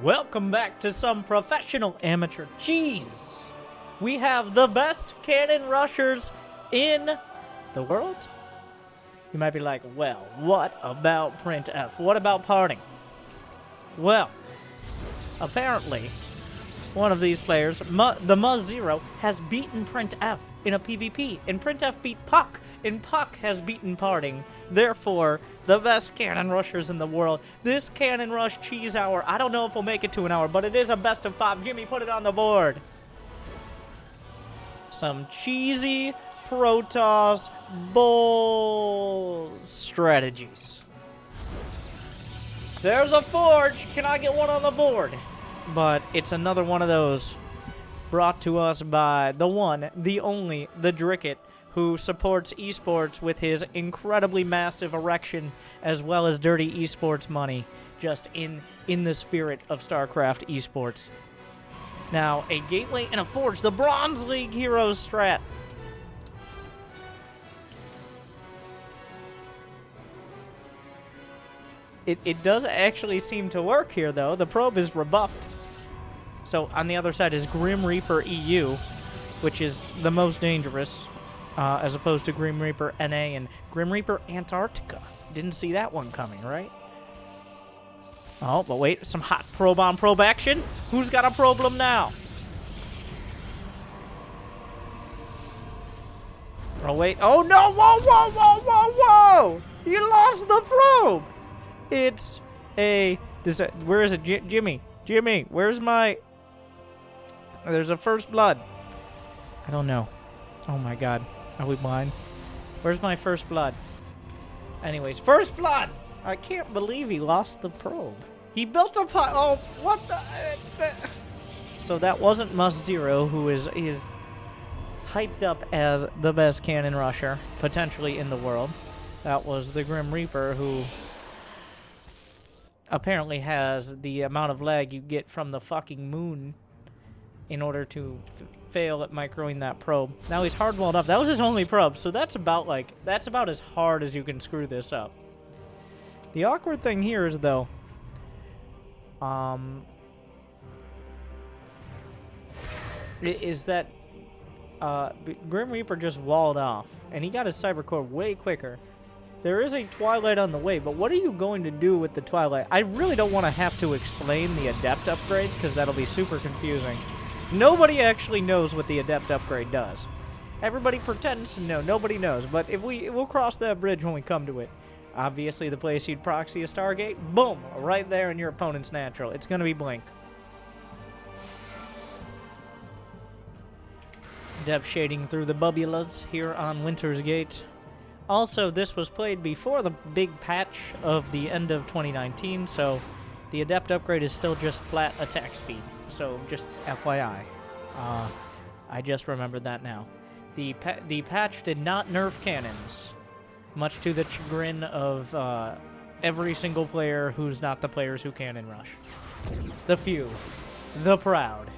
Welcome back to some professional amateur cheese. We have the best cannon rushers in the world. You might be like, well, what about Print F? What about parting? Well, apparently, one of these players, the Muzz0, has beaten Print F in a PvP, and Print F beat Puck, and Puck has beaten Parting. Therefore, the best cannon rushers in the world. This cannon rush cheese hour, I don't know if we'll make it to an hour, but it is a best of 5. Jimmy, put it on the board. Some cheesy Protoss bull strategies. There's a forge. Can I get one on the board? But it's another one of those brought to us by the one, the only, the Dricket, who supports esports with his incredibly massive erection as well as dirty esports money, just in the spirit of Starcraft esports. Now, a gateway and a forge, the Bronze League Heroes strat. It does actually seem to work here, though. The probe is rebuffed. So, on the other side is Grim Reaper EU, which is the most dangerous, as opposed to Grim Reaper NA and Grim Reaper Antarctica. Didn't see that one coming, right? Oh, but wait, some hot probe-on-probe action? Who's got a problem now? Oh, wait. Oh, no! Whoa, whoa, whoa, whoa, whoa! He lost the probe! It's a... where is it? Jimmy? Jimmy, where's my... There's a first blood. I don't know. Oh, my God. Are we blind? Where's my first blood? Anyways, first blood! I can't believe he lost the probe. He built a pot. Oh, what the... So that wasn't Muzz0, who is hyped up as the best cannon rusher, potentially in the world. That was the Grim Reaper, who apparently has the amount of lag you get from the fucking moon in order to fail at microing that probe. Now he's hard-walled up. That was his only probe, so that's about as hard as you can screw this up. The awkward thing here is, though, is that Grim Reaper just walled off, and he got his Cyber Core way quicker. There is a Twilight on the way, but what are you going to do with the Twilight? I really don't want to have to explain the Adept upgrade, because that'll be super confusing. Nobody actually knows what the Adept upgrade does. Everybody pretends to know. Nobody knows, but we'll cross that bridge when we come to it. Obviously, the place you'd proxy a Stargate, boom, right there in your opponent's natural. It's going to be Blink. Depth shading through the bubulas here on Winter's Gate. Also, this was played before the big patch of the end of 2019, so the Adept upgrade is still just flat attack speed. So, just FYI. I just remembered that now. The patch did not nerf cannons, much to the chagrin of every single player who's not the players who cannon rush. The few. The proud.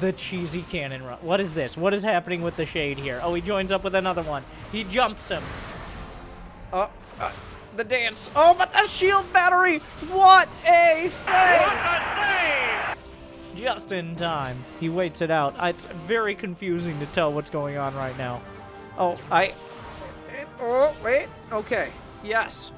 The cheesy cannon rush. What is this? What is happening with the shade here? Oh, he joins up with another one. He jumps him. The dance. Oh, but the shield battery! What a save! What a save! Just in time. He waits it out. It's very confusing to tell what's going on right now. Oh, oh, wait. Okay. Yes.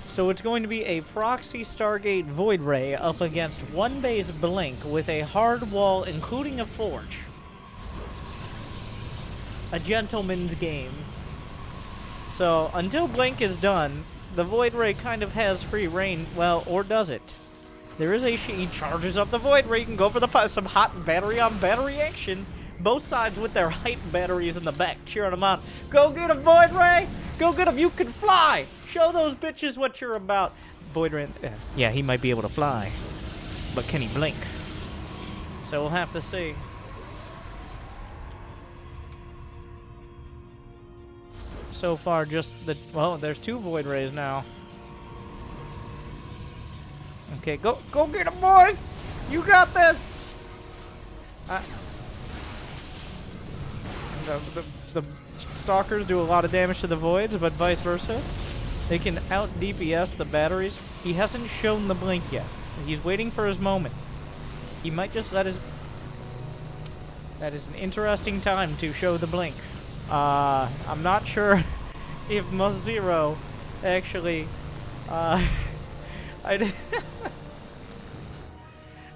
So it's going to be a proxy Stargate Void Ray up against one base Blink with a hard wall, including a forge. A gentleman's game. So until Blink is done, the Void Ray kind of has free reign. Well, or does it? There is he charges up the Void Ray. You can go for some hot battery-on-battery action. Both sides with their hype batteries in the back, cheering them on. Go get him, Void Ray! Go get him! You can fly! Show those bitches what you're about. Void Ray, yeah, he might be able to fly, but can he blink? So we'll have to see. So far, just well, there's two Void Rays now. Okay, go get him, boys! You got this! Stalkers do a lot of damage to the Voids, but vice versa. They can out DPS the batteries. He hasn't shown the blink yet. He's waiting for his moment. He might just let his... That is an interesting time to show the blink. I'm not sure if Must-Zero actually... A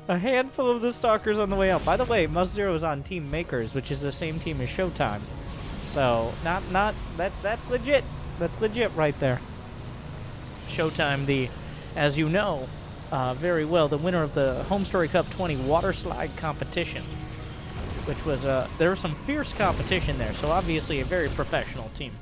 handful of the Stalkers on the way out. By the way, Must-Zero is on Team Makers, which is the same team as Showtime. So, that's legit. That's legit right there. Showtime, as you know very well, the winner of the Home Story Cup 20 water slide competition, which was, there was some fierce competition there, so obviously a very professional team.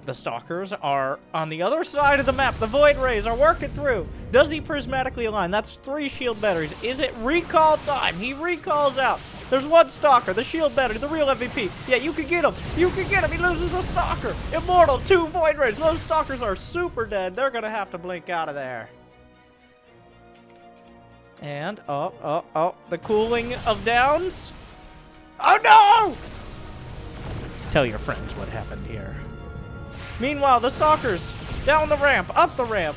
The Stalkers are on the other side of the map. The Void Rays are working through. Does he prismatically align? That's 3 shield batteries. Is it recall time? He recalls out. There's 1 Stalker, the shield battery, the real MVP. Yeah, you can get him. You can get him. He loses the Stalker. Immortal, 2 Void Rays. Those Stalkers are super dead. They're going to have to blink out of there. And, the cooling of downs. Oh, no! Tell your friends what happened here. Meanwhile, the Stalkers, down the ramp, up the ramp.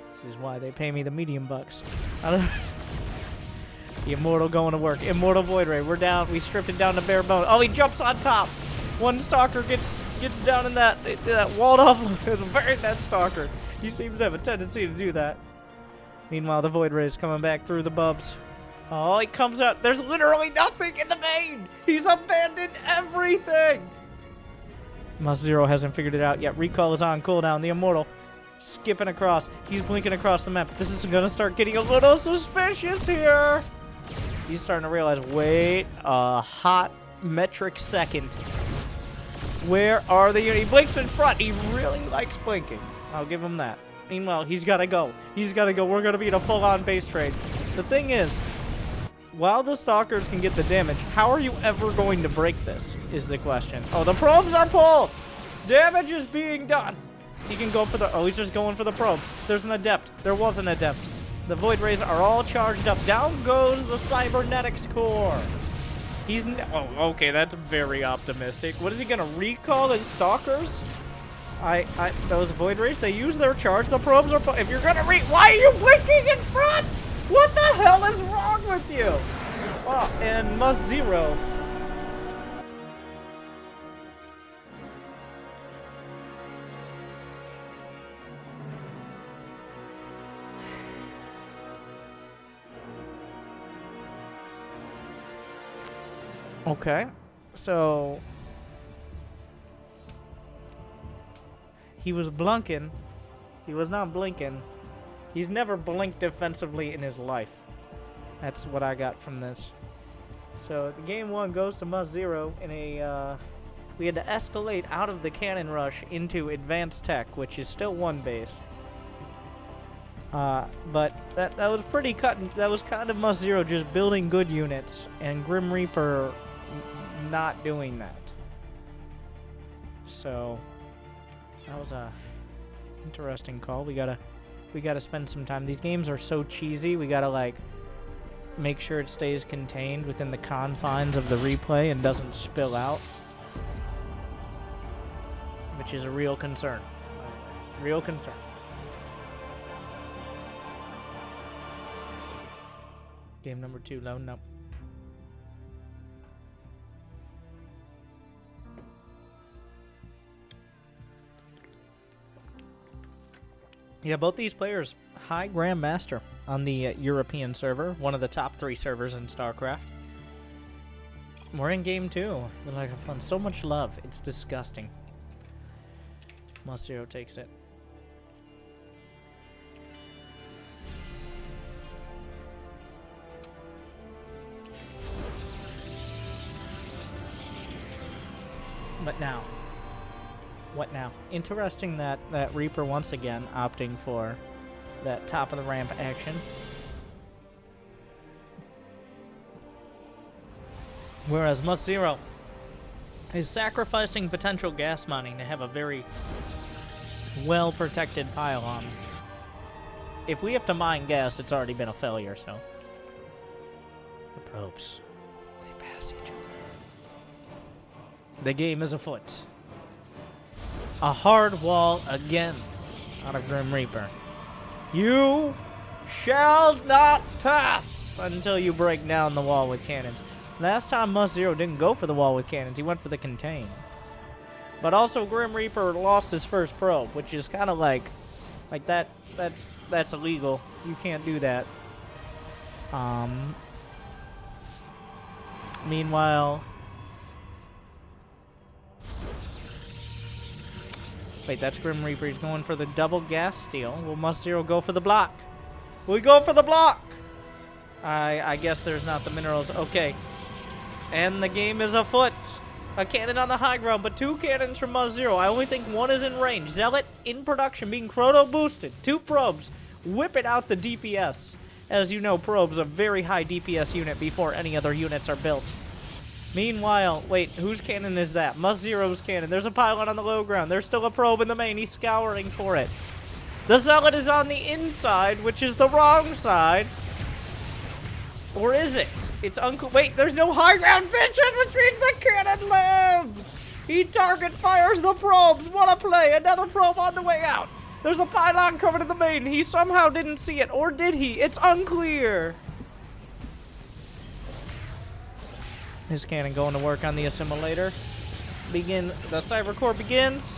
This is why they pay me the medium bucks. The Immortal going to work. Immortal Void Ray, we're down. We stripped it down to bare bone. Oh, he jumps on top. 1 Stalker gets down in that walled off. It's a very dead Stalker. He seems to have a tendency to do that. Meanwhile, the Void Ray is coming back through the bubs. Oh, he comes out. There's literally nothing in the main. He's abandoned everything. Must-Zero hasn't figured it out yet. Recall is on cooldown. The Immortal skipping across. He's blinking across the map. This is going to start getting a little suspicious here. He's starting to realize, wait a hot metric second. Where are the units? He blinks in front. He really likes blinking. I'll give him that. Meanwhile, he's got to go. He's got to go. We're going to be in a full-on base trade. The thing is, while the Stalkers can get the damage, how are you ever going to break this, is the question. Oh, the probes are pulled! Damage is being done! He can go for the... Oh, he's just going for the probes. There's an Adept. There was an Adept. The Void Rays are all charged up. Down goes the Cybernetics core. He's... Oh, okay, that's very optimistic. What is he going to recall his Stalkers? Those Void Rays, they use their charge. The probes are... If you're going to why are you blinking in front? What the hell is wrong with you? Oh, and Must-Zero. Okay, so he was blunking. He was not blinking. He's never blinked defensively in his life. That's what I got from this. So the game 1 goes to Must-Zero in a we had to escalate out of the cannon rush into advanced tech, which is still 1 base. But that was pretty that was kind of Must-Zero just building good units and Grim Reaper not doing that. So that was a interesting call. We gotta spend some time. These games are so cheesy. We gotta like make sure it stays contained within the confines of the replay and doesn't spill out, which is a real concern. Real concern. Game number 2, loading up. Yeah, both these players, high Grandmaster on the European server, one of the top 3 servers in Starcraft. We're in game 2. We're like fun. So much love. It's disgusting. Must-Zero takes it. But now, what now? Interesting that Reaper once again opting for that top of the ramp action. Whereas Must-Zero is sacrificing potential gas mining to have a very well-protected pylon. If we have to mine gas, it's already been a failure, so. The probes. They pass each other. The game is afoot. A hard wall again out of Grim Reaper. You shall not pass until you break down the wall with cannons. Last time Must-Zero didn't go for the wall with cannons, he went for the contain. But also Grim Reaper lost his first probe, which is kind of like that's illegal. You can't do that. Meanwhile, wait, that's Grim Reaper. He's going for the double gas steal. Will Must-Zero go for the block? We go for the block! I guess there's not the minerals. Okay. And the game is afoot. A cannon on the high ground, but 2 cannons from Must-Zero. I only think 1 is in range. Zealot in production, being chrono boosted. 2 probes. Whip it out the DPS. As you know, probes a very high DPS unit before any other units are built. Meanwhile, wait, whose cannon is that? Must-Zero's cannon. There's a pylon on the low ground. There's still a probe in the main. He's scouring for it. The Zealot is on the inside, which is the wrong side. Or is it? It's uncle. Wait, there's no high ground vision, which means the cannon lives. He target fires the probes. What a play. Another probe on the way out. There's a pylon coming to the main. He somehow didn't see it. Or did he? It's unclear. His cannon going to work on the assimilator. The cyber core begins.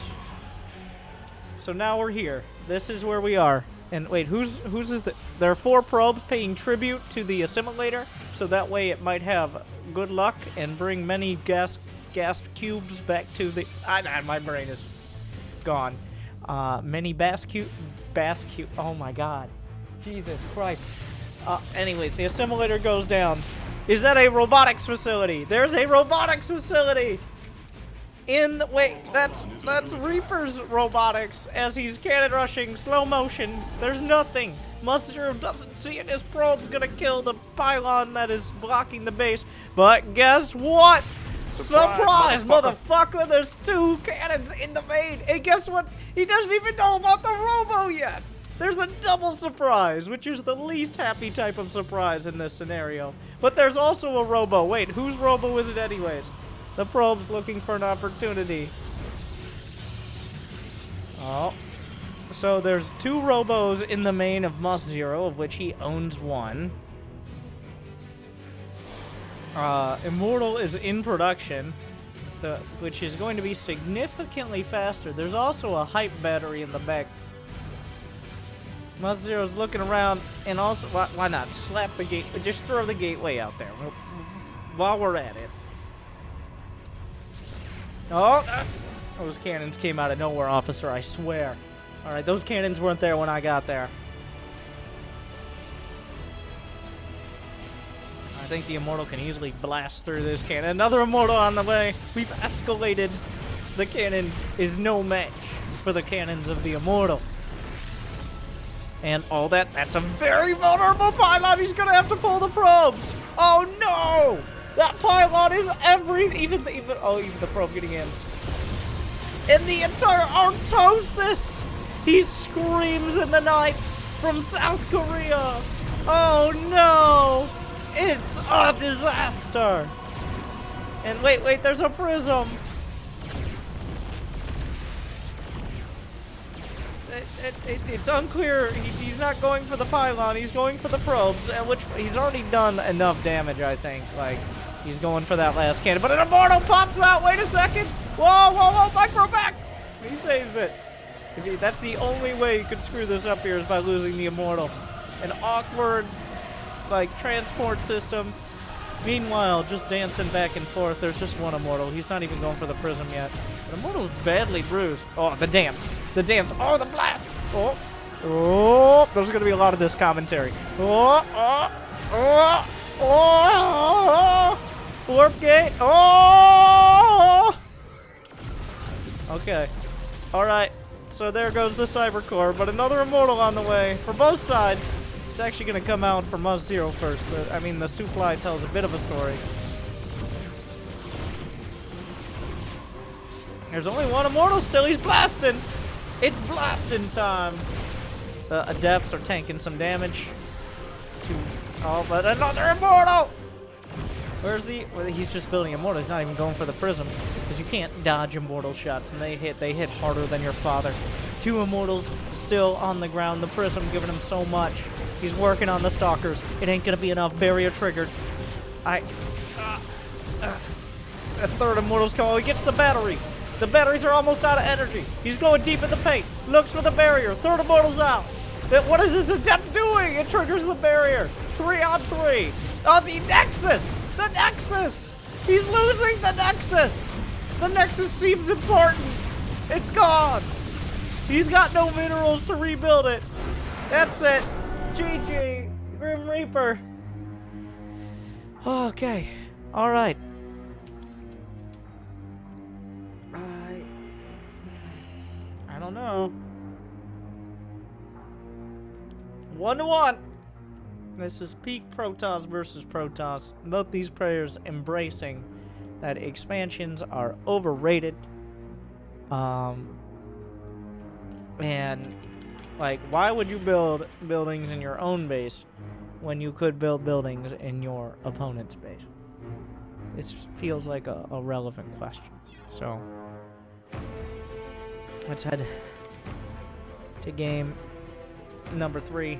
So now we're here. This is where we are. And wait, whose is the? There are 4 probes paying tribute to the assimilator, so that way it might have good luck and bring many gas cubes back to the. My brain is gone. Many bass cube. Oh my God, Jesus Christ. Anyways, the assimilator goes down. Is that a robotics facility? There's a robotics facility. Wait, that's Reaper's robotics as he's cannon rushing, slow motion. There's nothing. Must-Zero doesn't see it. His probe's gonna kill the pylon that is blocking the base. But guess what? Surprise, motherfucker! There's 2 cannons in the main. And guess what? He doesn't even know about the robo yet. There's a double surprise, which is the least happy type of surprise in this scenario. But there's also a robo. Wait, whose robo is it anyways? The probe's looking for an opportunity. Oh. So there's 2 robos in the main of Must-Zero, of which he owns 1. Immortal is in production, which is going to be significantly faster. There's also a hype battery in the back. Must-Zero's looking around, and also, why not? Slap the gate, just throw the gateway out there while we're at it. Oh, those cannons came out of nowhere, officer, I swear. Alright, those cannons weren't there when I got there. I think the Immortal can easily blast through this cannon. Another Immortal on the way. We've escalated. The cannon is no match for the cannons of the Immortal. And all that's a very vulnerable pylon. He's gonna have to pull the probes. Oh no! That pylon is even the probe getting in. And the entire Arctosis! He screams in the night from South Korea. Oh no! It's a disaster! And wait, there's a prism. It's unclear. He's not going for the pylon. He's going for the probes, which he's already done enough damage, I think. Like, he's going for that last cannon. But an Immortal pops out. Wait a second. Whoa, micro back. He saves it. That's the only way you could screw this up here is by losing the Immortal. An awkward, like, transport system. Meanwhile, just dancing back and forth. There's just one Immortal. He's not even going for the prism yet. The Immortal's badly bruised. Oh, the dance. The dance. Oh, the blast. Oh. There's going to be a lot of this commentary. Warp gate. Oh. Okay. All right. So there goes the Cyber Core, but another Immortal on the way for both sides. It's actually going to come out for Must-Zero first. The supply tells a bit of a story. There's only one Immortal still. He's blasting. It's blasting time. The Adepts are tanking some damage. Oh, but another Immortal. Where's the... Well, he's just building immortal. He's not even going for the prism. Because you can't dodge immortal shots. And they hit harder than your father. 2 immortals still on the ground. The prism giving him so much. He's working on the stalkers. It ain't gonna be enough. Barrier triggered. A third immortal's coming. Oh, he gets the battery. The batteries are almost out of energy. He's going deep in the paint. Looks for the barrier. Third immortal's out. What is this adept doing? It triggers the barrier. 3 on 3. Oh, the Nexus! The Nexus! He's losing the Nexus! The Nexus seems important. It's gone. He's got no minerals to rebuild it. That's it. GG. Grim Reaper. Okay. Alright. I don't know. 1-1. This is peak Protoss versus Protoss. Both these players embracing that expansions are overrated. And like, why would you build buildings in your own base when you could build buildings in your opponent's base? This feels like a relevant question. So let's head to game number 3.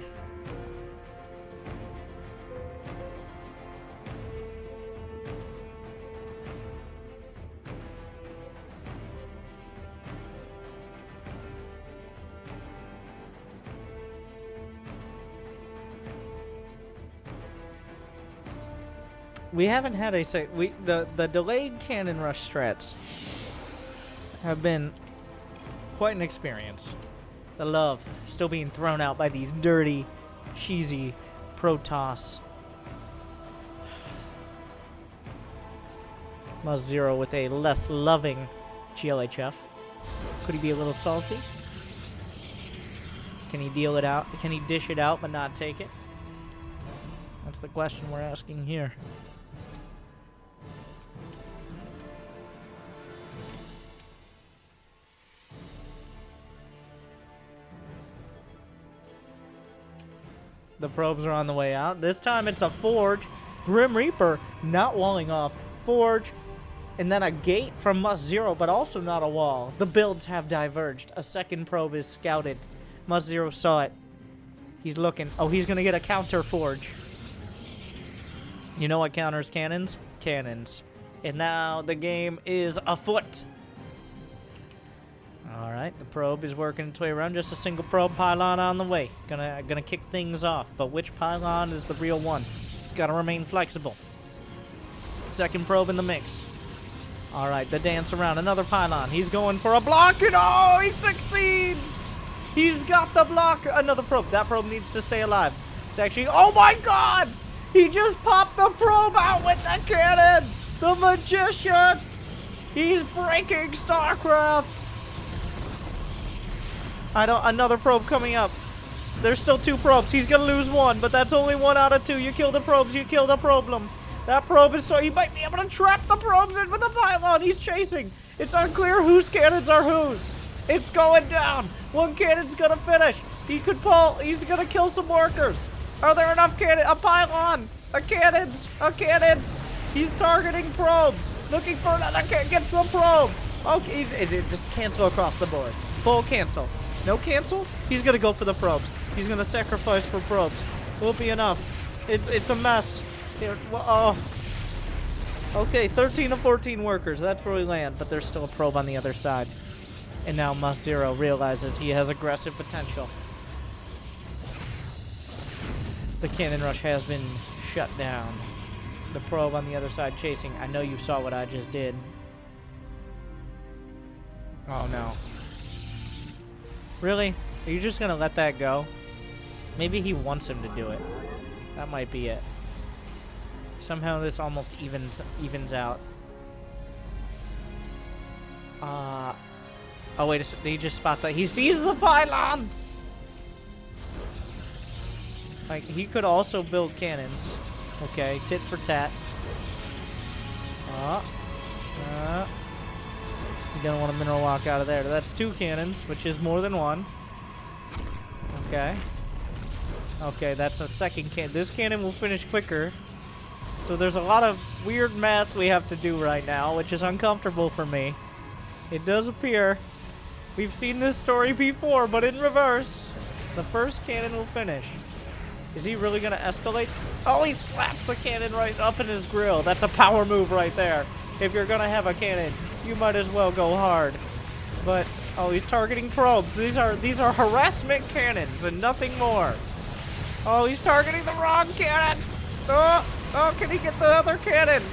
We haven't had the delayed cannon rush strats have been quite an experience. The love still being thrown out by these dirty, cheesy Protoss. Must0 with a less loving GLHF. Could he be a little salty? Can he deal it out? Can he dish it out but not take it? That's the question we're asking here. The probes are on the way out. This time it's a forge. Grim Reaper not walling off. Forge. And then a gate from Must0, but also not a wall. The builds have diverged. A second probe is scouted. Must0 saw it. He's looking. Oh, he's going to get a counter forge. You know what counters cannons? Cannons. And now the game is afoot. Alright, the probe is working its way around. Just a single probe pylon on the way. Gonna kick things off. But which pylon is the real one? It's gotta remain flexible. Second probe in the mix. Alright, the dance around. Another pylon. He's going for a block, and oh, he succeeds! He's got the block. Another probe. That probe needs to stay alive. It's actually... Oh my god! He just popped the probe out with the cannon! The magician! He's breaking Starcraft! Another probe coming up. There's still 2 probes. He's gonna lose 1, but that's only 1 out of 2. You kill the probes, you kill the problem. That probe is so... He might be able to trap the probes in with the pylon. He's chasing. It's unclear whose cannons are whose. It's going down. One cannon's gonna finish. He could pull. He's gonna kill some workers. Are there enough cannons? A pylon. A cannons. A cannons. He's targeting probes. Looking for another cannon. Gets the probe. Okay, just cancel across the board. Full cancel. No cancel? He's gonna go for the probes. He's gonna sacrifice for probes. Won't be enough. It's a mess. Here, oh. Okay, 13 of 14 workers. That's where we land, but there's still a probe on the other side. And now Must0 realizes he has aggressive potential. The cannon rush has been shut down. The probe on the other side chasing. I know you saw what I just did. Oh no. Really? Are you just gonna let that go? Maybe he wants him to do it. That might be it. Somehow this almost evens out. Oh wait a second. Did he just spot that? He sees the pylon! Like, he could also build cannons. Okay, tit for tat. You don't want a mineral walk out of there. That's 2 cannons, which is more than 1. Okay. Okay, that's a second cannon. This cannon will finish quicker. So there's a lot of weird math we have to do right now, which is uncomfortable for me. It does appear we've seen this story before, but in reverse. The first cannon will finish. Is he really gonna escalate? Oh, he slaps a cannon right up in his grill. That's a power move right there. If you're gonna have a cannon, you might as well go hard. But oh, he's targeting probes. These are harassment cannons and nothing more. Oh, he's targeting the wrong cannon. Oh, can he get the other cannon?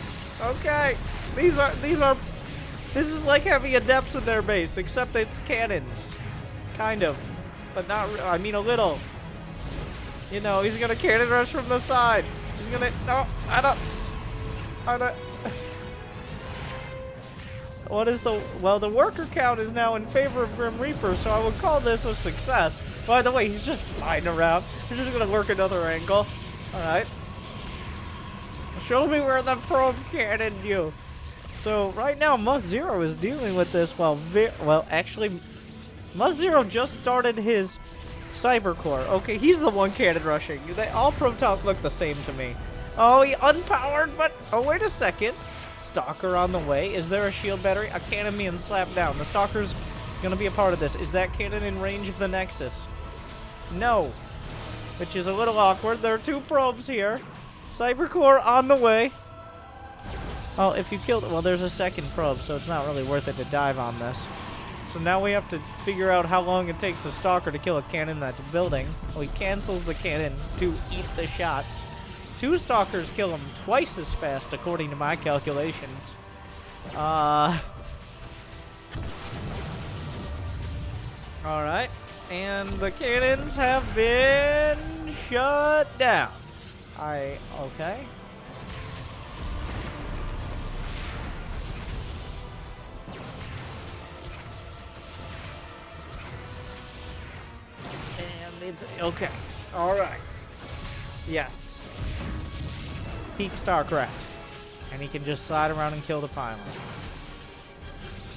Okay. This is like having adepts in their base, except it's cannons. Kind of. But not, I mean a little. You know, he's gonna cannon rush from the side. He's gonna, no, I don't. What is the, well, the worker count is now in favor of Grim Reaper, so I would call this a success. By the way, he's just sliding around. He's just gonna work another angle. Alright. Show me where the probe cannon you. So, right now, Must Zero is dealing with this while, well, actually, Must Zero just started his Cyber Core. Okay, he's the one cannon rushing. All Protoss look the same to me. Oh, he unpowered, but, oh, wait a second. Stalker on the way. Is there a shield battery? A cannon being slapped down. The Stalker's gonna be a part of this. Is that cannon in range of the Nexus? No. Which is a little awkward. There are two probes here. Cyber Core on the way. Oh, if you killed it, well, there's a second probe, so it's not really worth it to dive on this. So now we have to figure out how long it takes a Stalker to kill a cannon that's building. Well, he cancels the cannon to eat the shot. Two Stalkers kill him twice as fast, according to my calculations. Alright. And the cannons have been shut down. Okay. And it's, okay. Alright. Yes. Peak Starcraft. And he can just slide around and kill the pylon.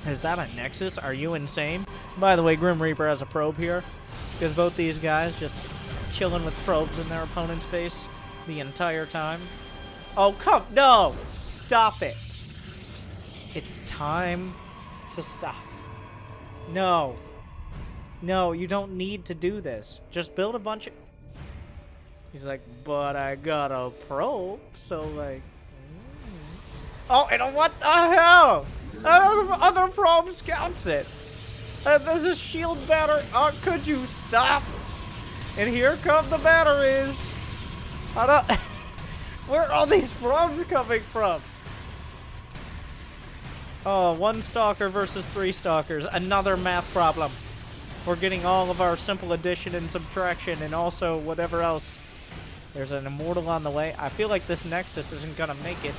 Is that a Nexus? Are you insane? By the way, Grim Reaper has a probe here. Because both these guys just chilling with probes in their opponent's base the entire time. Oh, come, no! Stop it! It's time to stop. No. No, you don't need to do this. Just build a bunch of... He's like, but I got a probe, so like... Oh, and what the hell? Other probe scouts it. There's a shield battery. Oh, could you stop? And here come the batteries. Where are all these probes coming from? Oh, one Stalker versus three Stalkers. Another math problem. We're getting all of our simple addition and subtraction and also whatever else. There's an Immortal on the way. I feel like this Nexus isn't gonna make it.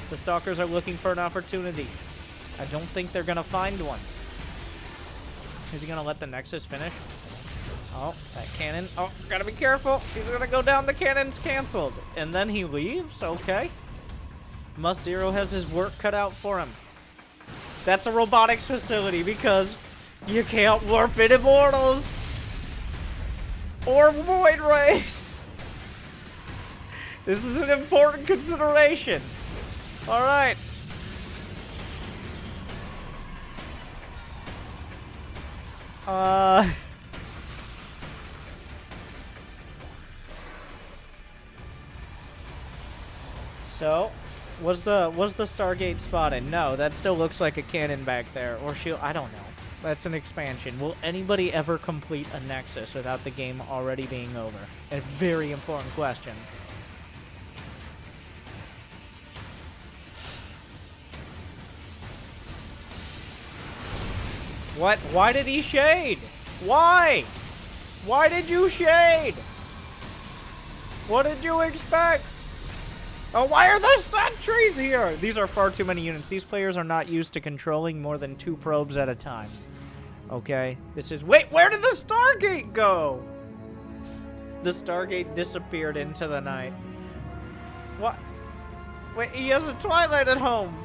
The Stalkers are looking for an opportunity. I don't think they're gonna find one. Is he gonna let the Nexus finish? Oh, that cannon. Oh, gotta be careful. He's gonna go down. The cannon's canceled. And then he leaves? Okay. Must Zero has his work cut out for him. That's a robotics facility because you can't warp in Immortals. Or Void Rays. This is an important consideration. Alright. So, was the Stargate spotted? No, that still looks like a cannon back there. Or shield, I don't know. That's an expansion. Will anybody ever complete a Nexus without the game already being over? A very important question. What? Why did he shade? Why? Why did you shade? What did you expect? Oh, why are the sentries here? These are far too many units. These players are not used to controlling more than 2 probes at a time. Okay? This is... Wait, where did the Stargate go? The Stargate disappeared into the night. What? Wait, he has a Twilight at home.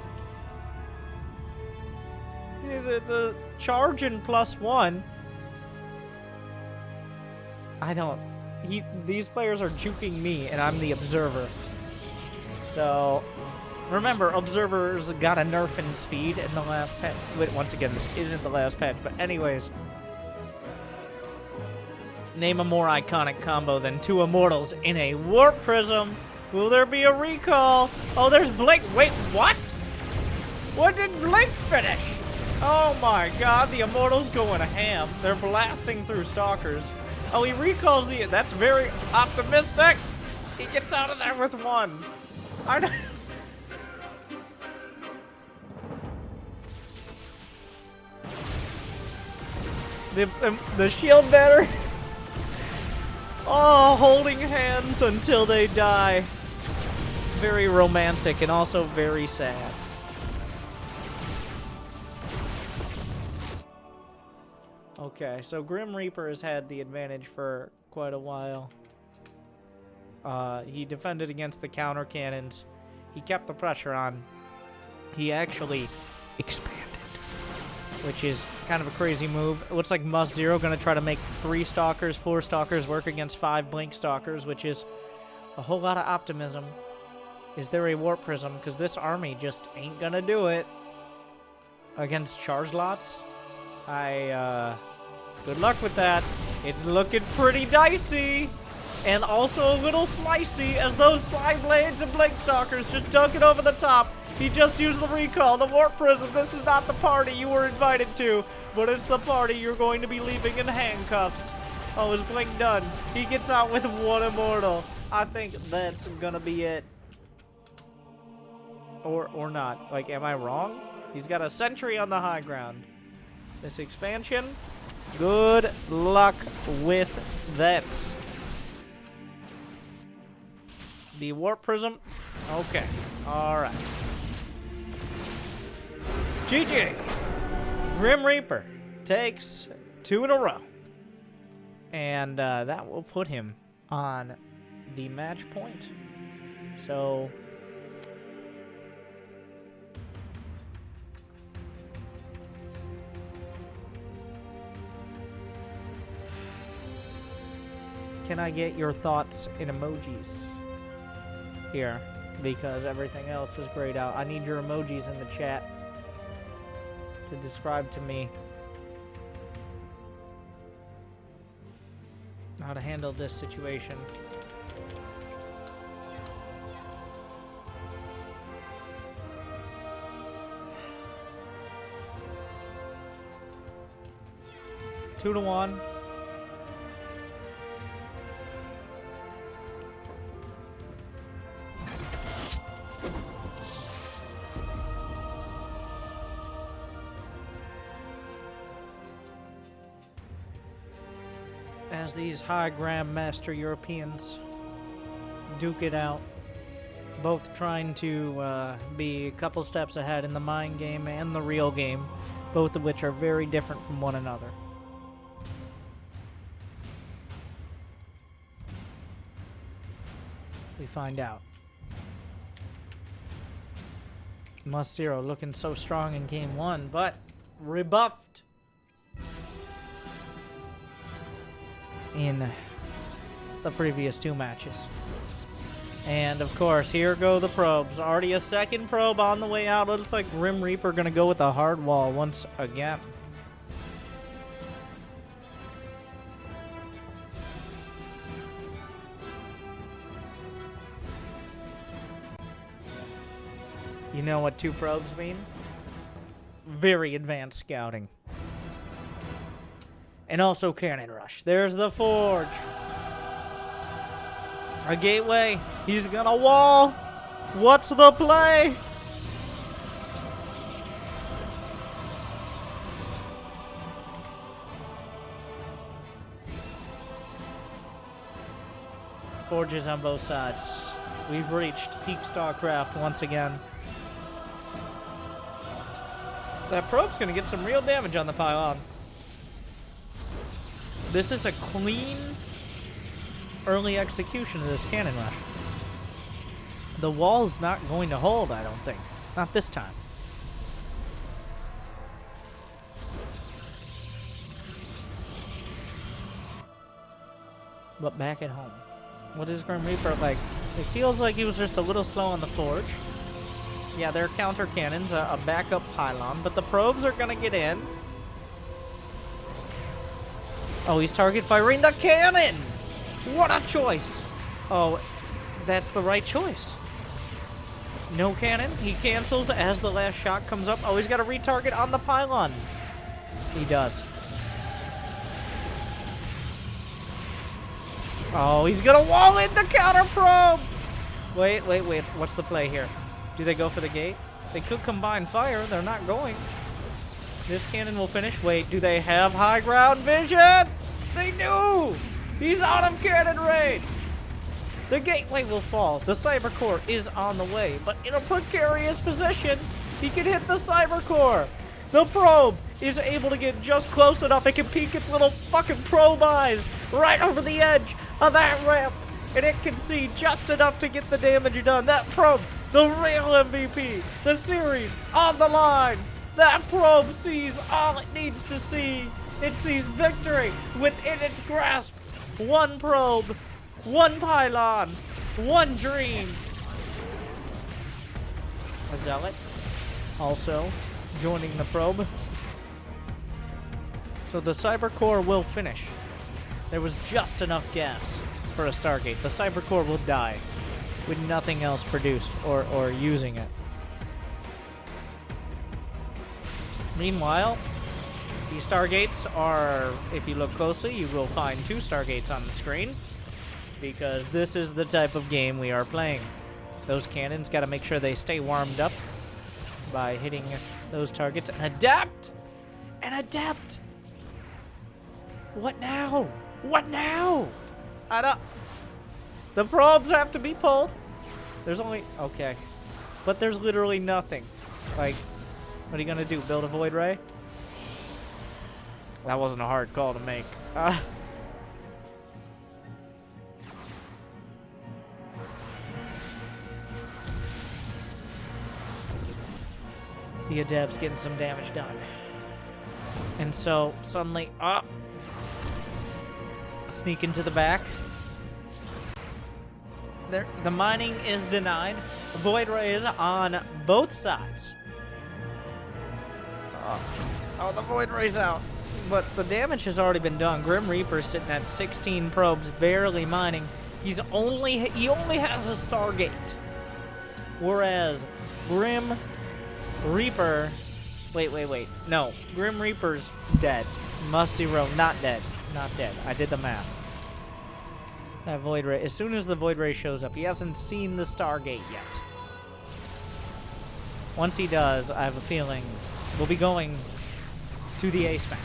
The charge in +1. I don't... These players are juking me, and I'm the observer. So, Remember, observers got a nerf in speed in the last patch. Wait, once again, this isn't the last patch, but anyways. Name a more iconic combo than two immortals in a warp prism. Will there be a recall? Oh, there's Blink. Wait, what? What did Blink finish? Oh my god, the immortals going ham. They're blasting through stalkers. Oh, he recalls the... That's very optimistic. He gets out of there with one. I don't... The shield better. Oh, holding hands until they die. Very romantic and also very sad. Okay, so Grim Reaper has had the advantage for quite a while. He defended against the counter cannons. He kept the pressure on. He actually expanded, which is kind of a crazy move. It looks like Must Zero gonna try to make 3 Stalkers, 4 Stalkers work against 5 Blink Stalkers, which is a whole lot of optimism. Is there a Warp Prism? Because this army just ain't gonna do it. Against charge lots? Good luck with that. It's looking pretty dicey. And also a little slicey as those Side Blades and Blink Stalkers just dunk it over the top. He just used the recall, the Warp Prism. This is not the party you were invited to, but it's the party you're going to be leaving in handcuffs. Oh, is Blink done? He gets out with 1 immortal. I think that's gonna be it. Or not. Like, am I wrong? He's got a sentry on the high ground. This expansion, good luck with that. The Warp Prism, okay, all right. GG. Grim Reaper takes 2 in a row. And that will put him on the match point. So... can I get your thoughts in emojis here? Because everything else is grayed out. I need your emojis in the chat to describe to me how to handle this situation. Two to one. As these high Grandmaster Europeans duke it out, both trying to be a couple steps ahead in the mind game and the real game, both of which are very different from one another. We find out. Must Zero looking so strong in game 1, but rebuffed in the previous 2 matches. And of course, here go the probes. Already a second probe on the way out. Looks like Grim Reaper gonna go with a hard wall once again. You know what 2 probes mean? Very advanced scouting. And also cannon rush. There's the forge. A gateway. He's gonna wall. What's the play? Forges on both sides. We've reached peak Starcraft once again. That probe's gonna get some real damage on the pylon. This is a clean early execution of this cannon rush. The wall's not going to hold, I don't think. Not this time. But back at home, what is Grim Reaper like? It feels like he was just a little slow on the forge. Yeah, they're counter cannons, a backup pylon, but the probes are gonna get in. Oh, he's target firing the cannon! What a choice! Oh, that's the right choice. No cannon. He cancels as the last shot comes up. Oh, he's got a retarget on the pylon. He does. Oh, he's gonna wall in the counter probe! Wait. What's the play here? Do they go for the gate? They could combine fire. They're not going. This cannon will finish. Wait, do they have high ground vision? They do! He's out of cannon range! The gateway will fall. The cyber core is on the way, but in a precarious position. He can hit the cyber core. The probe is able to get just close enough. It can peek its little fucking probe eyes right over the edge of that ramp, and it can see just enough to get the damage done. That probe, the real MVP, the series on the line. That probe sees all it needs to see. It sees victory within its grasp. One probe, one pylon, one dream. A zealot also joining the probe. So the cyber core will finish. There was just enough gas for a Stargate. The cyber core will die with nothing else produced or using it. Meanwhile, these Stargates are, if you look closely, you will find 2 Stargates on the screen, because this is the type of game we are playing. Those cannons got to make sure they stay warmed up by hitting those targets and adapt! And adapt! What now? What now? I don't... The probes have to be pulled. There's only... Okay. But there's literally nothing. Like, what are you gonna do? Build a Void Ray? That wasn't a hard call to make. The Adept's getting some damage done. And so, suddenly, sneak into the back. There, the mining is denied. The Void Ray is on both sides. Oh, the Void Ray's out. But the damage has already been done. Grim Reaper's sitting at 16 probes, barely mining. He only has a Stargate. Whereas Grim Reaper... Wait. No, Grim Reaper's dead. Must-Zero, not dead. Not dead. I did the math. That Void Ray, as soon as the Void Ray shows up, he hasn't seen the Stargate yet. Once he does, I have a feeling we'll be going to the ace match.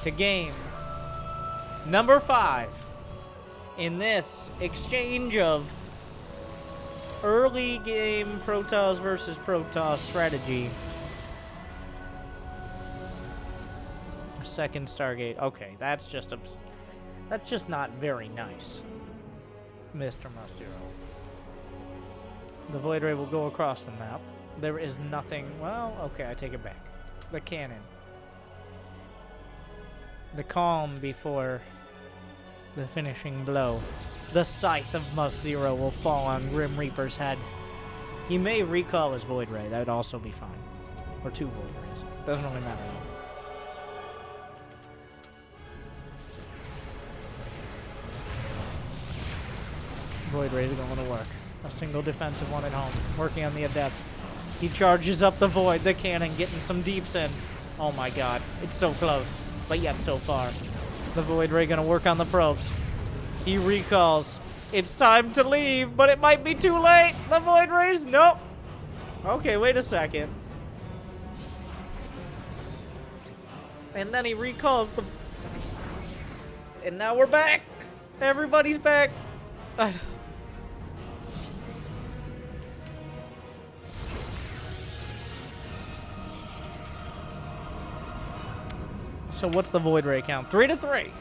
To game number 5 in this exchange of early game Protoss versus Protoss strategy. Second Stargate. Okay, that's just not very nice, Mr. Must-Zero. The Void Ray will go across the map. There is nothing... Well, okay, I take it back. The cannon. The calm before the finishing blow. The scythe of Must-Zero will fall on Grim Reaper's head. He may recall his Void Ray. That would also be fine. Or 2 Void Rays. Doesn't really matter. Void Ray is going to work. A single defensive one at home. Working on the Adept. He charges up the Void, the cannon, getting some deeps in. Oh my god. It's so close. But yet so far. The Void Ray going to work on the probes. He recalls. It's time to leave, but it might be too late. The Void Rays, nope. Okay, wait a second. And then he recalls the... And now we're back. Everybody's back. So what's the Void Ray count? 3 to 3.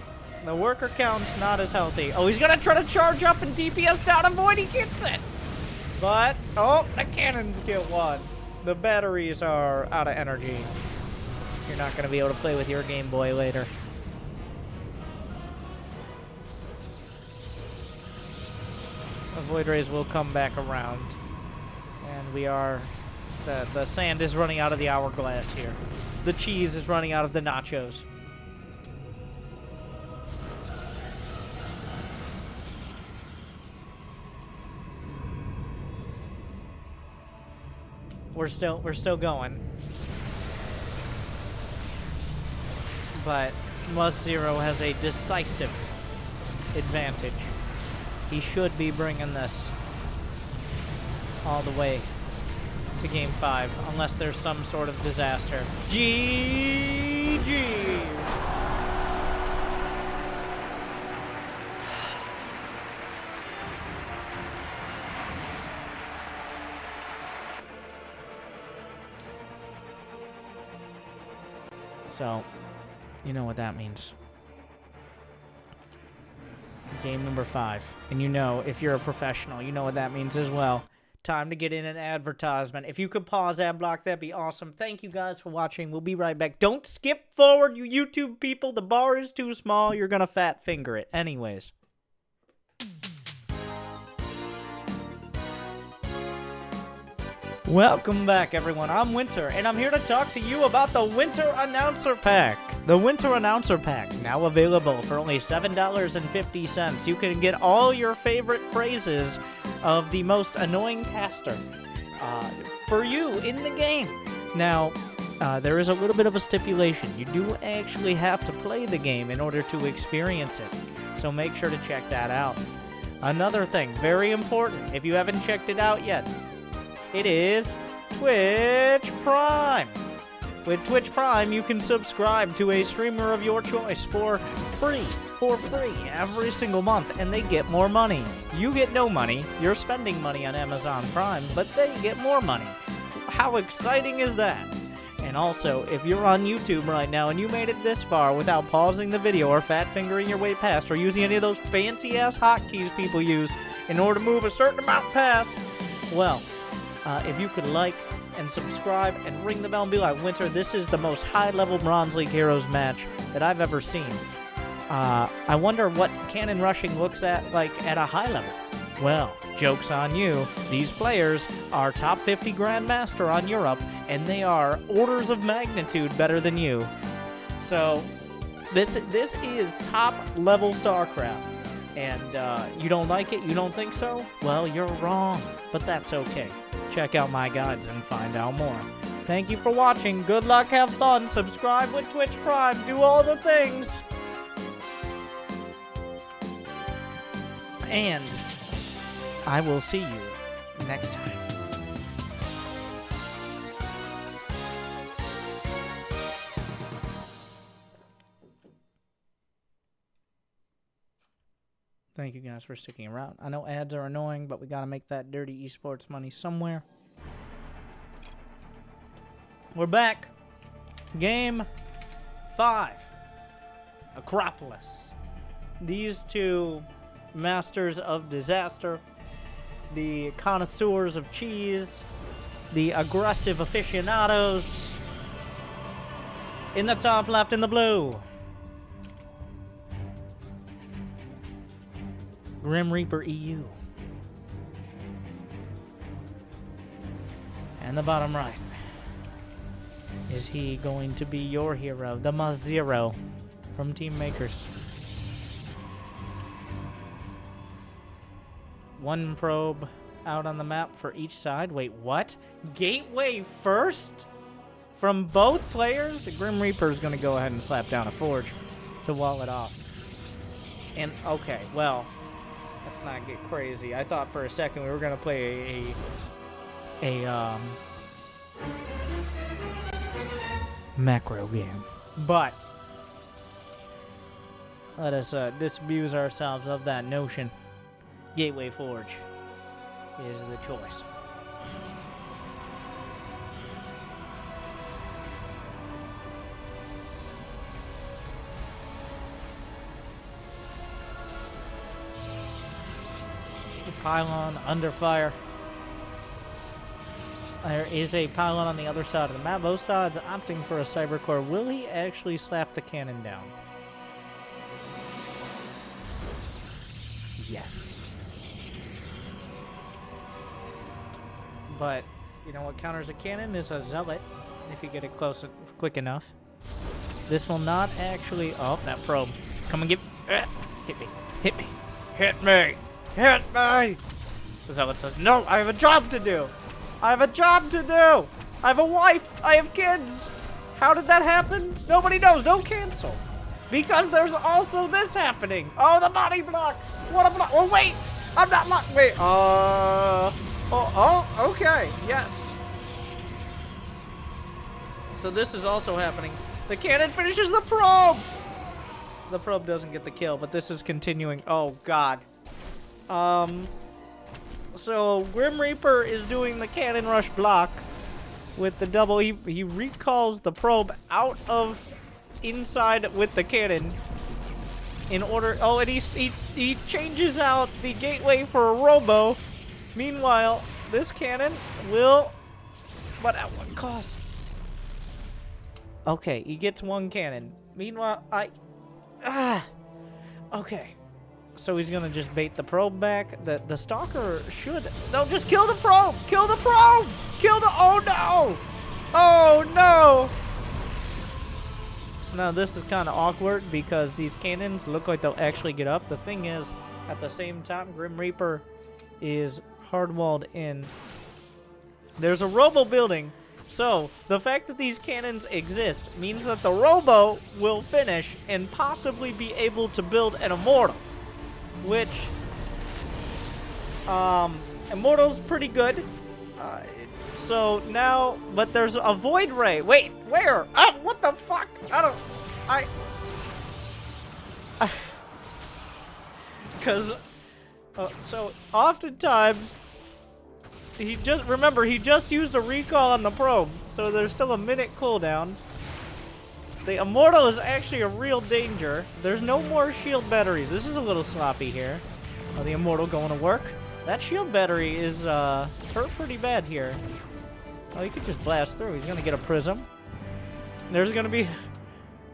The worker count's not as healthy. Oh, he's gonna try to charge up and DPS down a Void. He gets it. But, oh, the cannons get one. The batteries are out of energy. You're not gonna be able to play with your Game Boy later. The Void Rays will come back around. And we are... The sand is running out of the hourglass here. The cheese is running out of the nachos. We're still going. But Must-Zero has a decisive advantage. He should be bringing this all the way to Game 5, unless there's some sort of disaster. GG! So, you know what that means. Game number 5. And you know, if you're a professional, you know what that means as well. Time to get in an advertisement. If you could pause ad block, that'd be awesome. Thank you guys for watching. We'll be right back. Don't skip forward, you YouTube people. The bar is too small. You're gonna fat finger it. Anyways. Welcome back, everyone. I'm Winter, and I'm here to talk to you about the Winter Announcer Pack. The Winter Announcer Pack, now available for only $7.50. You can get all your favorite phrases of the most annoying caster for you in the game. Now, there is a little bit of a stipulation. You do actually have to play the game in order to experience it, so make sure to check that out. Another thing, very important, if you haven't checked it out yet, it is Twitch Prime. With Twitch Prime, you can subscribe to a streamer of your choice for free every single month, and they get more money. You get no money. You're spending money on Amazon Prime, but they get more money. How exciting is that? And also, if you're on YouTube right now and you made it this far without pausing the video or fat fingering your way past or using any of those fancy-ass hotkeys people use in order to move a certain amount past, well... if you could like and subscribe and ring the bell and be like, Winter, this is the most high-level Bronze League Heroes match that I've ever seen. I wonder what cannon rushing looks like at a high level. Well, joke's on you. These players are top 50 Grandmaster on Europe, and they are orders of magnitude better than you. So, this is top-level Starcraft. And you don't like it? You don't think so? Well, you're wrong. But that's okay. Check out my guides and find out more. Thank you for watching. Good luck, have fun, subscribe with Twitch Prime, do all the things. And I will see you next time. Thank you guys for sticking around. I know ads are annoying, but we gotta make that dirty esports money somewhere. We're back. Game 5. Acropolis. These two masters of disaster, the connoisseurs of cheese, the aggressive aficionados. In the top left in the blue, Grim Reaper EU. And the bottom right, is he going to be your hero, the Must-Zero from Team Makers? One probe out on the map for each side. Wait, what? Gateway first? From both players? The Grim Reaper is going to go ahead and slap down a forge to wall it off. And, okay, well, let's not get crazy. I thought for a second we were going to play a macro game. But let us disabuse ourselves of that notion. Gateway Forge is the choice. The pylon under fire. There is a pylon on the other side of the map. Both sides opting for a cyber core. Will he actually slap the cannon down? Yes. But you know what counters a cannon is a zealot, if you get it close quick enough. This will not actually... Oh, that probe. Come and get... hit me. Hit me. Hit me. Hit me. The zealot says, no, I have a job to do. I have a job to do. I have a wife. I have kids. How did that happen? Nobody knows. Don't cancel. Because there's also this happening. Oh, the body block. What a block. Oh, wait. I'm not locked. Wait. Okay. Yes. So this is also happening. The cannon finishes the probe. The probe doesn't get the kill, but this is continuing. Oh, God. So Grim Reaper is doing the cannon rush block with the double. He recalls the probe out of inside with the cannon in order. Oh, and he changes out the gateway for a robo. Meanwhile, this cannon will, but at what cost? Okay, he gets one cannon. Meanwhile, okay. So he's gonna just bait the probe back. The stalker should... No, just kill the probe! Kill the probe! Kill the... Oh, no! Oh, no! So now this is kind of awkward because these cannons look like they'll actually get up. The thing is, at the same time, Grim Reaper is hard-walled in. There's a robo building. So, the fact that these cannons exist means that the robo will finish and possibly be able to build an immortal. Which, Immortal's pretty good. So now, but there's a Void Ray. Wait, where? Oh, what the fuck? Because, so oftentimes, he just used a recall on the probe. So there's still a minute cooldown. The Immortal is actually a real danger. There's no more shield batteries. This is a little sloppy here. Oh, the Immortal going to work. That shield battery is hurt pretty bad here. Oh, he could just blast through. He's going to get a prism. There's going to be...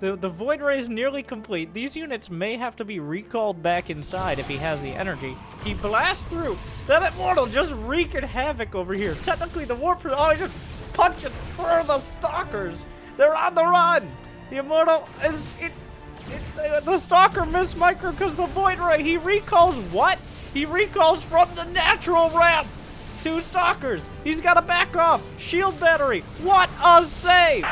The Void Ray is nearly complete. These units may have to be recalled back inside if he has the energy. He blasts through. That Immortal just wreaking havoc over here. Technically, the Warp... Oh, he's just punching through the Stalkers. They're on the run. The Immortal is... the Stalker missed micro because the Void Ray. He recalls what? He recalls from the natural ramp. 2 Stalkers. He's got to back off. Shield battery. What a save.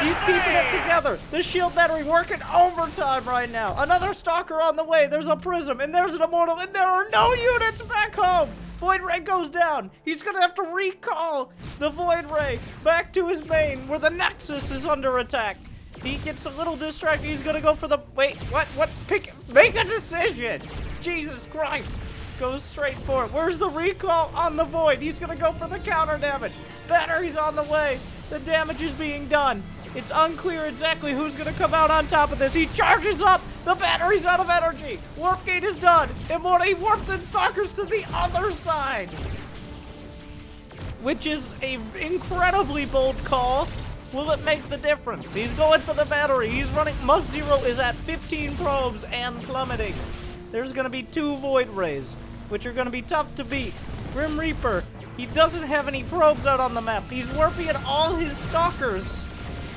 He's keeping it together. The shield battery working overtime right now. Another Stalker on the way. There's a prism and there's an Immortal and there are no units back home. Void Ray goes down. He's going to have to recall the Void Ray back to his main where the Nexus is under attack. He gets a little distracted. He's going to go for the... Wait, what? Make a decision. Jesus Christ. Goes straight for it. Where's the recall on the Void? He's going to go for the counter damage. Battery's on the way. The damage is being done. It's unclear exactly who's going to come out on top of this. He charges up. The battery's out of energy. Warp gate is done. Immortal, he warps in Stalkers to the other side. Which is an incredibly bold call. Will it make the difference? He's going for the battery. He's running. Must Zero is at 15 probes and plummeting. There's going to be 2 Void Rays, which are going to be tough to beat. Grim Reaper, he doesn't have any probes out on the map. He's warping at all his Stalkers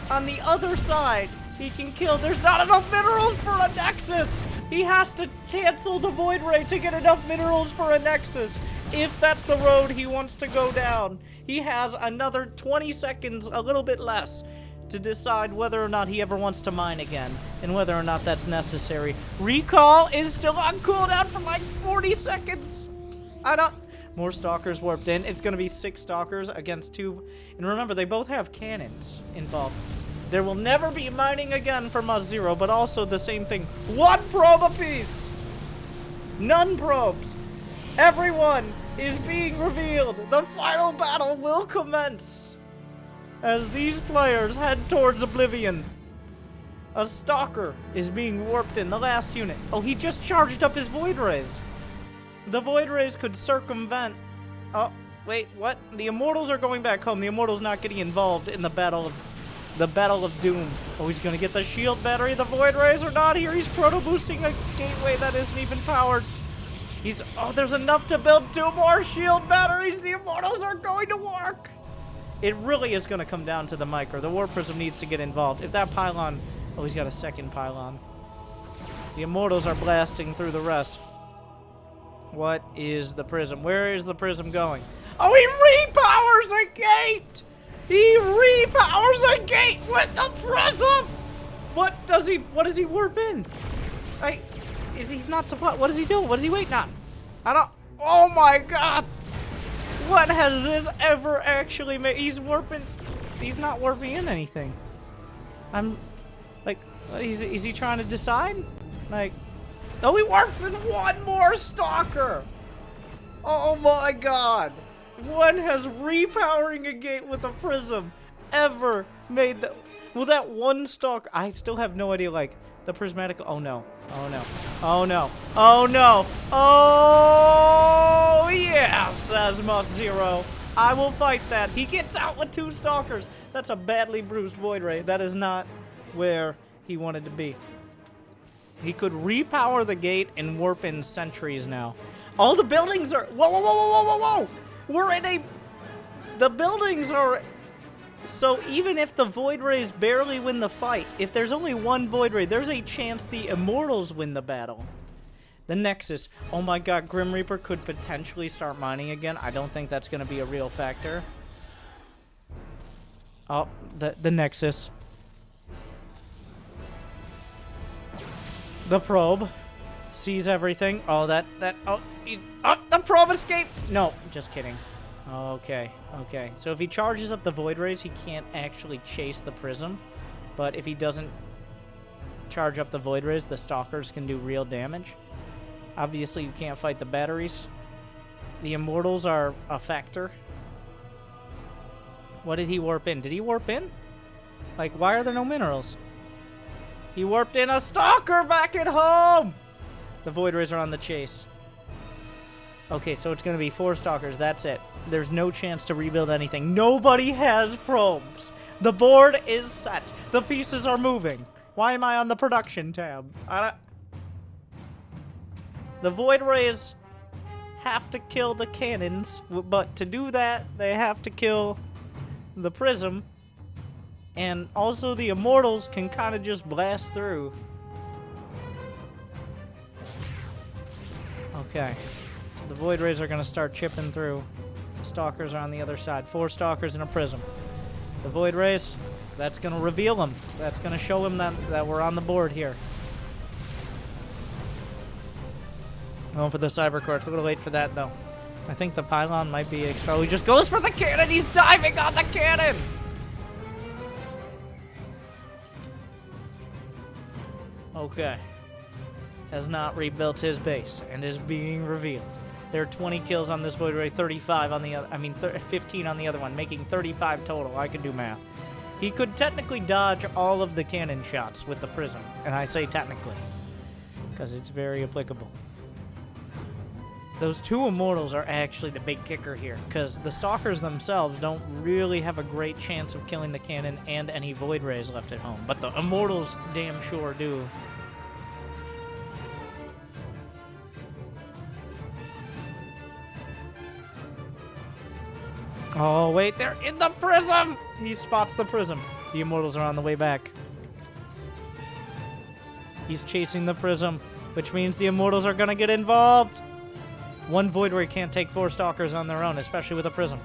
on the other side. He can kill. There's not enough minerals for a Nexus. He has to cancel the Void Ray to get enough minerals for a Nexus. If that's the road he wants to go down. He has another 20 seconds, a little bit less, to decide whether or not he ever wants to mine again, and whether or not that's necessary. Recall is still on cooldown for like 40 seconds. More Stalkers warped in. It's going to be 6 Stalkers against 2. And remember, they both have cannons involved. There will never be mining again for Must Zero, but also the same thing. 1 probe apiece. None probes. Everyone is being revealed. The final battle will commence as these players head towards oblivion. A Stalker is being warped in, the last unit. Oh, he just charged up his Void Rays. The Void Rays could circumvent... Oh, wait, what? The Immortals are going back home. The Immortals not getting involved in the Battle of Doom. Oh, he's gonna get the shield battery. The Void Rays are not here. He's proto boosting a gateway that isn't even powered. Oh, there's enough to build 2 more shield batteries. The Immortals are going to work. It really is going to come down to the micro. The War Prism needs to get involved. If that pylon... Oh, he's got a second pylon. The Immortals are blasting through the rest. What is the Prism? Where is the Prism going? Oh, he repowers a gate! He repowers a gate with the Prism! What does he warp in? He's not supplied. What does he do? What is he waiting on? Oh my god! What has this ever actually made? He's not warping in anything. Is he trying to decide? Oh, he warps in 1 more Stalker! Oh my god! When has repowering a gate with a Prism ever made that? Will that 1 Stalker... I still have no idea, the prismatic... Oh no. Oh no. Oh no. Oh no. Oh yeah, says Must Zero. I will fight that. He gets out with 2 Stalkers. That's a badly bruised Void Ray. That is not where he wanted to be. He could repower the gate and warp in sentries now. All the buildings are... Whoa, whoa, whoa, whoa, whoa, whoa, whoa! We're in a... The buildings are... So even if the Void Rays barely win the fight, if there's only 1 Void Ray, there's a chance the Immortals win the battle. The Nexus. Oh my god, Grim Reaper could potentially start mining again. I don't think that's going to be a real factor. Oh, the Nexus. The probe sees everything. Oh, the probe escaped. No, just kidding. Okay. So if he charges up the Void Rays, he can't actually chase the Prism. But if he doesn't charge up the Void Rays, the Stalkers can do real damage. Obviously, you can't fight the batteries. The Immortals are a factor. What did he warp in? Did he warp in? Why are there no minerals? He warped in a Stalker back at home! The Void Rays are on the chase. Okay, so it's going to be 4 Stalkers. That's it. There's no chance to rebuild anything. Nobody has probes. The board is set. The pieces are moving. Why am I on the production tab? The Void Rays have to kill the cannons, but to do that, they have to kill the Prism. And also the Immortals can kind of just blast through. Okay. So the Void Rays are going to start chipping through. The Stalkers are on the other side. 4 Stalkers and a Prism. The Void Rays, that's going to reveal them. That's going to show them that we're on the board here. Going for the Cybercore. It's a little late for that, though. I think the pylon might be expelled. He just goes for the cannon. He's diving on the cannon. Okay. Has not rebuilt his base and is being revealed. There are 20 kills on this Void Ray, 35 on the other, 15 on the other one, making 35 total. I can do math. He could technically dodge all of the cannon shots with the Prism, and I say technically, because it's very applicable. Those 2 Immortals are actually the big kicker here, because the Stalkers themselves don't really have a great chance of killing the cannon and any Void Rays left at home, but the Immortals damn sure do. Oh, wait, they're in the Prism! He spots the Prism. The Immortals are on the way back. He's chasing the Prism, which means the Immortals are gonna get involved. 1 Void Ray can't take 4 Stalkers on their own, especially with a Prism.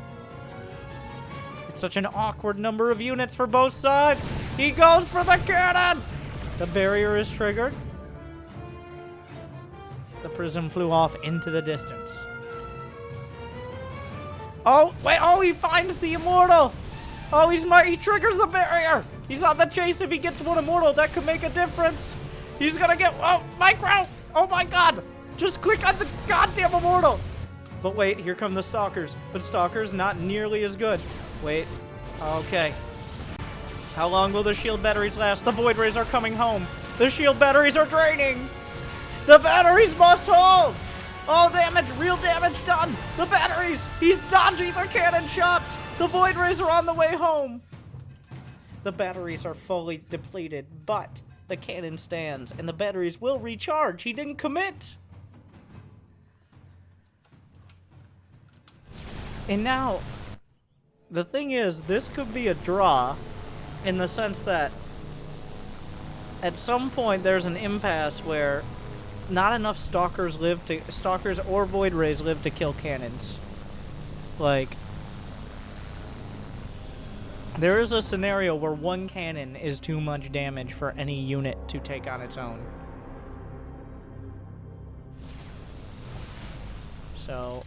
It's such an awkward number of units for both sides. He goes for the cannon! The barrier is triggered. The Prism flew off into the distance. Oh, wait, oh, he finds the Immortal! Oh, he triggers the barrier! He's on the chase. If he gets 1 Immortal, that could make a difference. He's gonna get, oh, Micro! Oh my god! Just click on the goddamn Immortal! But wait, here come the Stalkers. But Stalkers, not nearly as good. Wait, okay. How long will the shield batteries last? The Void Rays are coming home. The shield batteries are draining! The batteries must hold! All damage, real damage done! The batteries! He's dodging the cannon shots! The Void Rays are on the way home! The batteries are fully depleted, but the cannon stands, and the batteries will recharge. He didn't commit! And now, the thing is, this could be a draw in the sense that at some point there's an impasse where not enough stalkers or void rays live to kill cannons. Like, there is a scenario where one cannon is too much damage for any unit to take on its own. So,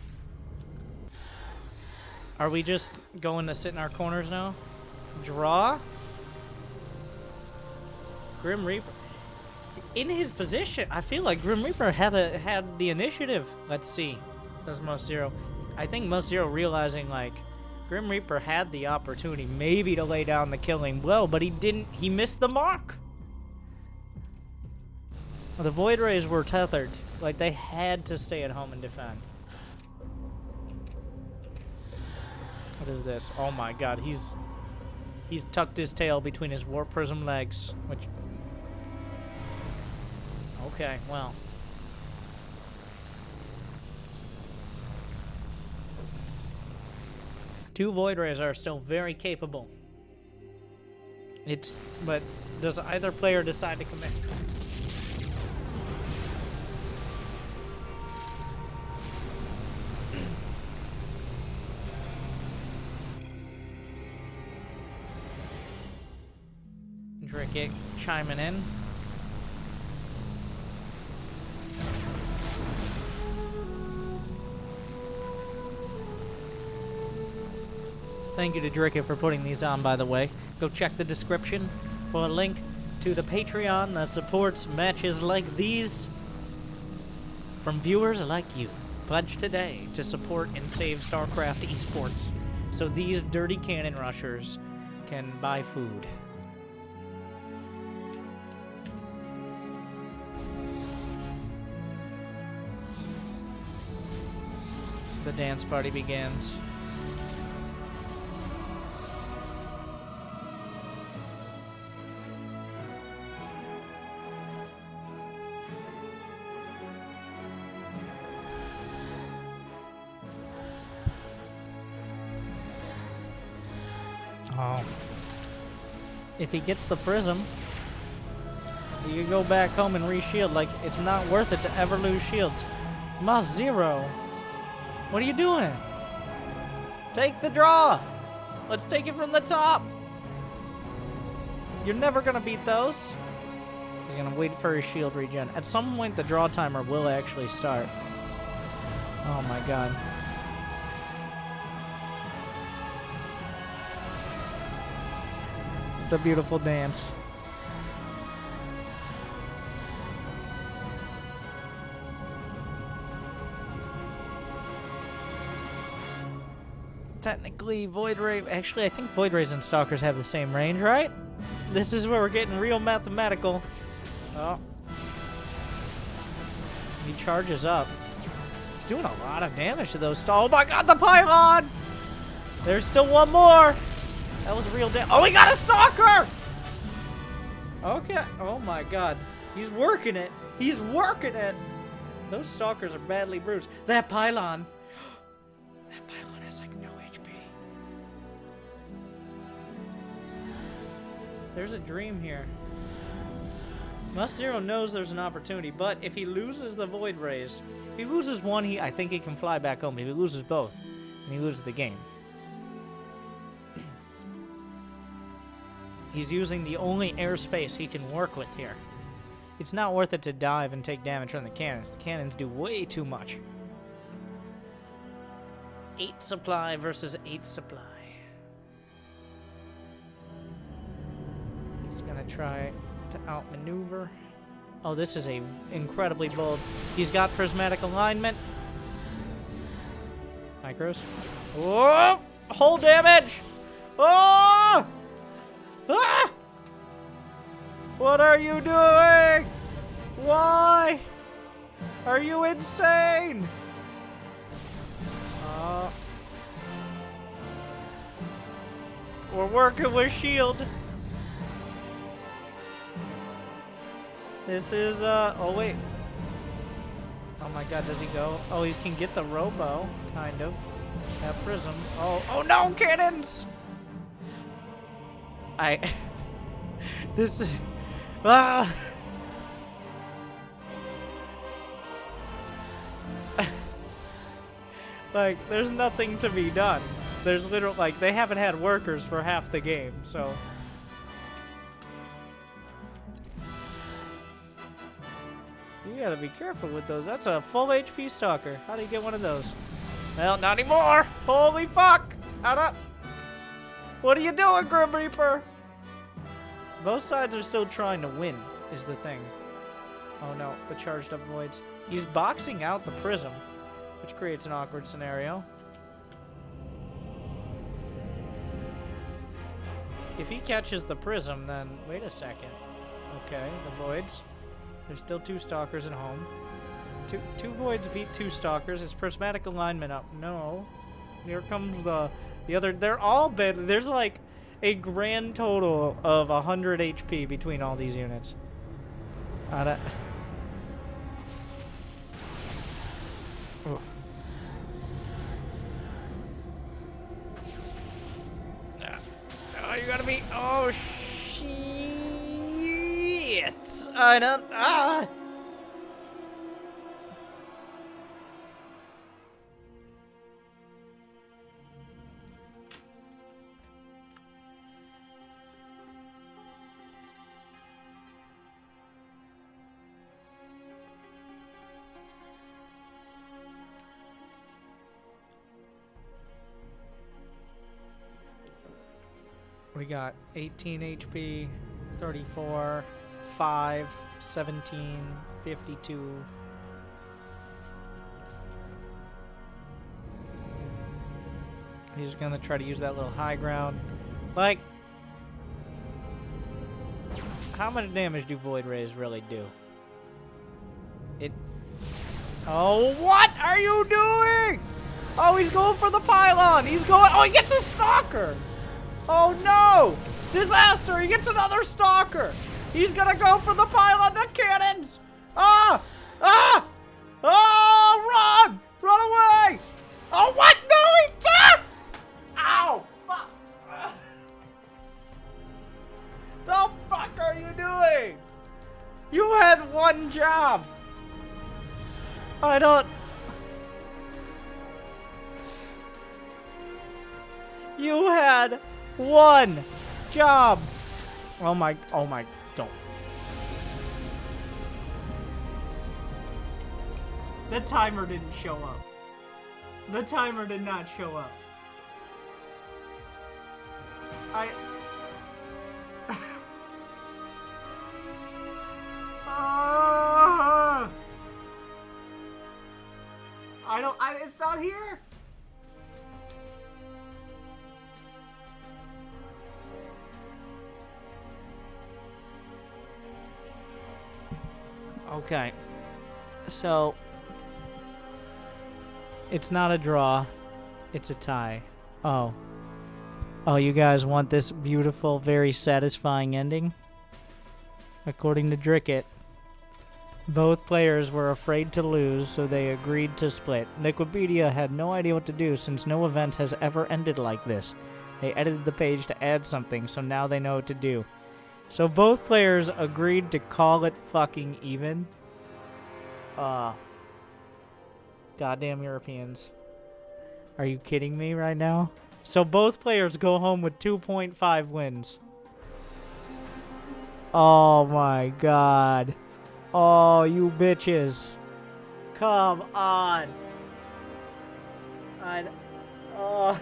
are we just going to sit in our corners now? Draw? Grim Reaper. In his position, I feel like Grim Reaper had the initiative. Let's see. That's Must Zero. I think Must Zero realizing, like, Grim Reaper had the opportunity maybe to lay down the killing blow, but he didn't. He missed the mark. Well, the Void Rays were tethered. Like, they had to stay at home and defend. What is this? Oh my god, he's tucked his tail between his Warp Prism legs, which... Okay, well. Two Void Rays are still very capable. But does either player decide to commit? Drake chiming in. Thank you to Drake for putting these on, by the way. Go check the description for a link to the Patreon that supports matches like these from viewers like you. Pledge today to support and save Starcraft esports so these dirty cannon rushers can buy food. The dance party begins. Oh. If he gets the prism, you can go back home and re-shield. Like, it's not worth it to ever lose shields. Must Zero. What are you doing? Take the draw. Let's take it from the top. You're never going to beat those. He's going to wait for his shield regen. At some point, the draw timer will actually start. Oh my god. The beautiful dance. Technically, Void Ray... Actually, I think Void Rays and Stalkers have the same range, right? This is where we're getting real mathematical. Oh. He charges up. He's doing a lot of damage to those Oh my god, the pylon! There's still one more! That was real damage. Oh, we got a Stalker! Okay. Oh my god. He's working it. He's working it! Those Stalkers are badly bruised. That pylon... That pylon has like no HP. There's a dream here. Must Zero knows there's an opportunity, but if he loses the Void Rays, if he loses one, I think he can fly back home. If he loses both, then he loses the game. He's using the only airspace he can work with here. It's not worth it to dive and take damage from the cannons. The cannons do way too much. 8 supply versus 8 supply. He's gonna try to outmaneuver. Oh, this is a incredibly bold. He's got prismatic alignment. Micros. Whoa! Whole damage! Oh! Ah! What are you doing? Why? Are you insane? We're working with shield. This is, oh wait. Oh my god, does he go? Oh, he can get the robo, kind of. That prism. Oh no, cannons! This is... Ah! Like, there's nothing to be done. There's literally, like, they haven't had workers for half the game, so... You gotta be careful with those. That's a full HP Stalker. How do you get one of those? Well, not anymore! Holy fuck! How up? What are you doing, Grim Reaper? Both sides are still trying to win, is the thing. Oh no, the charged up voids. He's boxing out the prism, which creates an awkward scenario. If he catches the prism, then... Wait a second. Okay, the voids. There's still 2 stalkers at home. Two voids beat 2 stalkers. It's prismatic alignment up. No. Here comes the other... They're all bad. There's like a grand total of 100 HP between all these units. Oh. Oh, you gotta be... Oh, shit. I don't... Ah! We got 18 HP, 34, 5, 17, 52. He's gonna try to use that little high ground. Like, how much damage do Void Rays really do? Oh, what are you doing? Oh, he's going for the pylon. He's going... Oh, he gets a stalker. Oh no! Disaster! He gets another stalker! He's gonna go for the pylon, the cannons! Ah! Ah! Oh, run! Run away! Oh, what? No, he did! Ow! Fuck! The fuck are you doing? You had one job! I don't... You had... one job. Oh my, don't. The timer didn't show up. The timer did not show up. It's not here. Okay, so it's not a draw, it's a tie. Oh, you guys want this beautiful, very satisfying ending? According to Dricket, both players were afraid to lose, so they agreed to split. Wikipedia had no idea what to do since no event has ever ended like this. They edited the page to add something, so now they know what to do. So both players agreed to call it fucking even. Goddamn Europeans. Are you kidding me right now? So both players go home with 2.5 wins. Oh my god. Oh, you bitches. Come on. Oh.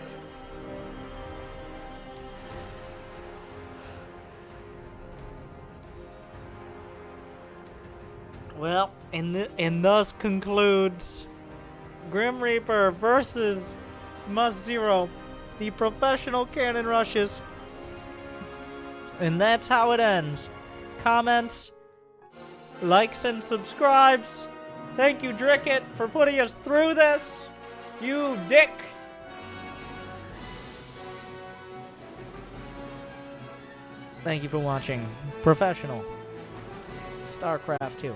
Well, and thus concludes Grim Reaper versus Must Zero, the professional cannon rushes. And that's how it ends. Comments, likes, and subscribes. Thank you, Dricket, for putting us through this. You dick. Thank you for watching Professional Starcraft 2.